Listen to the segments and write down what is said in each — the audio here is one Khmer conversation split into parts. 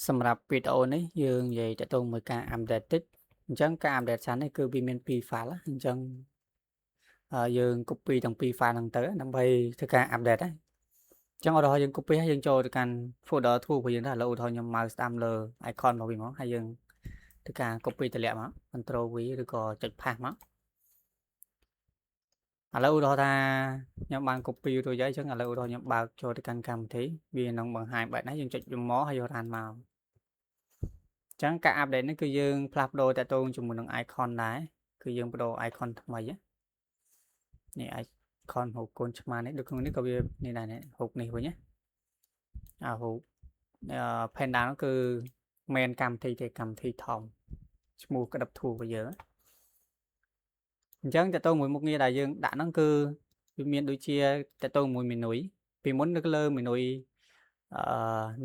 សម្រាប់វីដេអូនេះយើងនិយាយទាក់ទងមួយការ update តិចអញ្ចឹងការ update សិននេះគឺវាមាន2 file អញ្ចឹងយើង copy ទាំង2 file ហ្នឹងទៅដើម្បីធ្វើការ update ហ្នឹងអញ្ចឹងឧទាហរណ៍យើង copy ហើយយើងចូលទៅកាន់ folder 2របស់យើងដែរឥឡូវឧទាហរណ៍ខ្ញុំ mouse តាមលើ icon របស់វាមកហើយយើងធ្វើការ copy តម្លាក់មក Ctrl V ឬក៏ចុច paste មកឥឡូវឧទាហរណ៍ថាខ្ញុំបាន copy រួចហើយអញ្ចឹងឥឡូវឧទាហរណ៍ខ្ញុំបើកចូលទៅកាន់កម្មវិធីវានឹងបង្ហាញបែបនេះយើងចុចវាមកហើយយក run មកចឹងការ update នេះគឺយើងផ្លាស់ប្ដូរតាក់ទងជាមួយនឹង icon ដែរគឺយើងបដូរ icon ថ្មីនេះ icon រូបកូនឆ្មានេះដូចក្នុងនេះក៏វានេះដែរនេះរូបនេះវិញណារូបpanda នោះគឺ main កម្មវិធីទេកម្មវិធីធំឈ្មោះក្តឹបធូរបស់យើងអញ្ចឹងតាក់ទងមួយមុខងារដែលយើងដាក់ហ្នឹងគឺវាមានដូចជាតាក់ទងមួយ menu ពីមុននៅលើ menu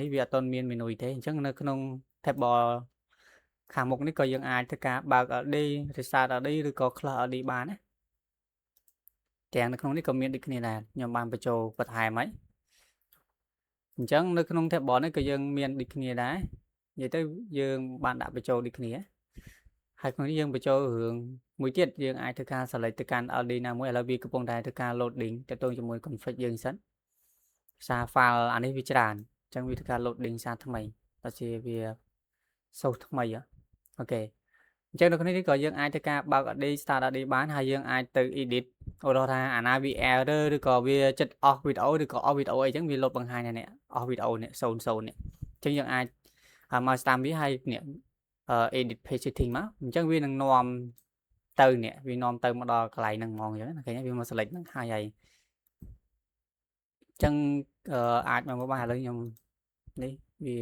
នេះវាអត់ទាន់មាន menu ទេអញ្ចឹងនៅក្នុង table ខាងមុខនេះក៏យើងអាចធ្វើការបើក LD restart LD ឬក៏ close LD បានណាទាំងនៅក្នុងនេះក៏មានដូចគ្នាដែរខ្ញុំបានបញ្ចូលបន្ថែមហើយអញ្ចឹងនៅក្នុង table នេះក៏យើងមានដូចគ្នាដែរនិយាយទៅយើងបានដាក់បញ្ចូលដូចគ្នាហើយក្នុងនេះយើងបញ្ចូលរឿងមួយទៀតយើងអាចធ្វើការ select ទៅកាន់ LD ណាមួយឥឡូវវាកំពុងតែធ្វើការ loading ទាក់ទងជាមួយ config យើងសិនសារ file អានេះវាច្រើនអញ្ចឹងវាធ្វើការ loading សារថ្មីដូចជាវា source ថ្មីអូខេអញ្ចឹងនៅក្នុងនេះក៏យើងអាចធ្វើការបើក AD start AD បានហើយយើងអាចទៅ edit ឧទាហរណ៍ថាអាណាវា error ឬក៏វាចិត្ត off video ឬក៏ off video អីចឹងវាលុបបង្ហាញនេះ off video នេះ00នេះអញ្ចឹងយើងអាចមកតាមវាហើយនេះedit page setting មកអញ្ចឹងវានឹងនាំទៅនេះវានាំទៅមកដល់កន្លែងហ្នឹងហ្មងអញ្ចឹងឃើញវាមក select ហ្នឹងហើយអញ្ចឹងអាចមកបានឥឡូវខ្ញុំនេះវា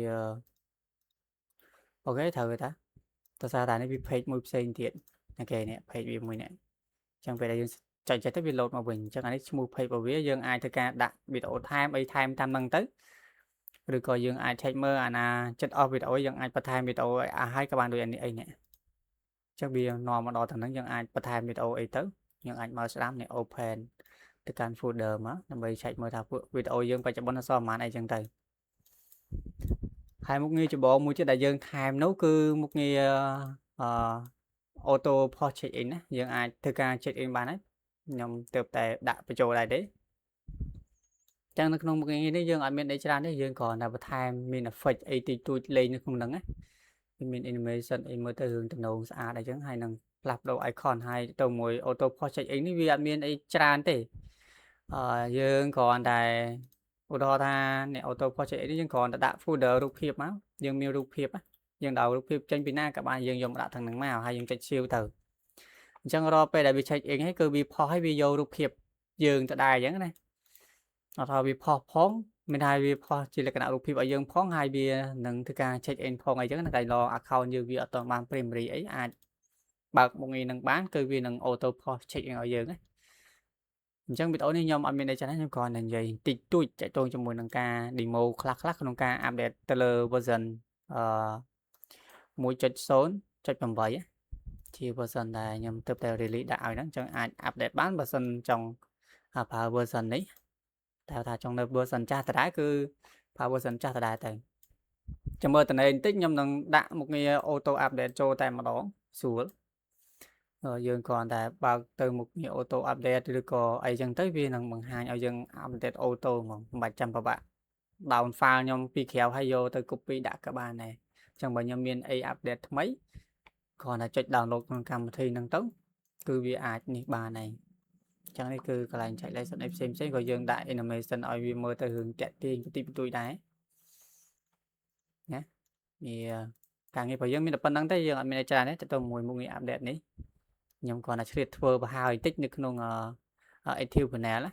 អូខេត្រូវទេតើសារតែនេះវា page មួយផ្សេងទៀតអូខេនេះ page វាមួយនេះអញ្ចឹងពេលដែលយើងចុចទៅវា load មកវិញអញ្ចឹងអានេះឈ្មោះ page របស់វាយើងអាចធ្វើការដាក់វីដេអូថែមអីថែមតាមហ្នឹងទៅឬក៏យើងអាច check មើលអាណាចិត្ត off វីដេអូយើងអាចបន្ថែមវីដេអូឲ្យហើយក៏បានដូចអានេះអីនេះអញ្ចឹងវានាំមកដល់ទាំងហ្នឹងយើងអាចបន្ថែមវីដេអូអីទៅយើងអាចមកស្ដាប់នេះ open ទៅកាន់ folder មកដើម្បី check មើលថាវីដេអូយើងបច្ចុប្បន្នអសល់ប្រហែលអីចឹងទៅហើយមុខងារចម្បងមួយទៀតដែលយើងថែមនោះគឺមុខងារauto pause check in ណាយើងអាចធ្វើការ check in បានហើយខ្ញុំទើបតែដាក់បញ្ចូលដែរទេចឹងនៅក្នុងមុខងារនេះយើងអត់មានអីច្រើនទេយើងគ្រាន់តែបន្ថែមមាន effect អីតិចតួចលេងនៅក្នុងហ្នឹងណាវាមាន animation អីមើលទៅរឿងទំនងស្អាតអីចឹងហើយនឹងផ្លាស់ប្ដូរ icon ហើយទៅមួយ auto pause check in នេះវាអត់មានអីច្រើនទេយើងគ្រាន់តែឧទាហរណ៍ថាអ្នក auto pause check in នេះយើងគ្រាន់តែដាក់ folder រូបភាពមកយើងមានរូបភាពយើងដោរូបភាពចេញពីណាក៏បានយើងយកមកដាក់ទាំងហ្នឹងមកហើយយើងចុច shield ទៅអញ្ចឹងរាល់ពេលដែលវា check in ហើយគឺវាផុសហើយវាយករូបភាពយើងទៅដែរអញ្ចឹងណាអត់ថាវាផុសផងមានថាវាផុសជាលក្ខណៈរូបភាពឲ្យយើងផងហើយវានឹងធ្វើការ check in ផងអីចឹងណាតែរ account យើងវាអត់ទាន់បាន primary អីអាចបើកមុខងារនឹងបានគឺវានឹង auto pause check in ឲ្យយើងណាអញ្ចឹងវីដេអូនេះខ្ញុំអត់មានអីច្រើនខ្ញុំគ្រាន់តែនិយាយតិចតួចតាក់ទងជាមួយនឹងការ demo ខ្លះក្នុងការ update ទៅលើ version 1.0.8 ជា version ដែលខ្ញុំទើបតែ release ដាក់ឲ្យហ្នឹងអញ្ចឹងអាច update បានបើសិនចង់ប្រើ version នេះតែថាចង់នៅ version ចាស់ដដែលគឺប្រើ version ចាស់ដដែលទៅចាំមើលតំណែងបន្តិចខ្ញុំនឹងដាក់មុខងារ auto update ចូលតែម្ដងស្រួលយើងគ្រាន់តែបើកទៅមុខងារ auto update ឬក៏អីចឹងទៅវានឹងបង្ហាញឲ្យយើង update auto ហ្មងមិនបាច់ចាំពិបាក down file ខ្ញុំពីក្រៅហើយយកទៅ copy ដាក់ក៏បានដែរអញ្ចឹងបើខ្ញុំមានអី update ថ្មីគ្រាន់តែចុច download ក្នុងកម្មវិធីហ្នឹងទៅគឺវាអាចនេះបានហើយអញ្ចឹងនេះគឺកន្លែងចែក lesson ផ្សេងក៏យើងដាក់ animation ឲ្យវាមើលទៅរឿងតាក់ទាញបន្តិចបន្តួចដែរណាវាការងាររបស់យើងមានតែប៉ុណ្្នឹងទេយើងអត់មានអីច្រើនទេទៅមួយមុខងារ update នេះខ្ញុំគ្រាន់តែឆ្លៀតធ្វើបង្ហាញបន្តិចនៅក្នុង Active Panel ណា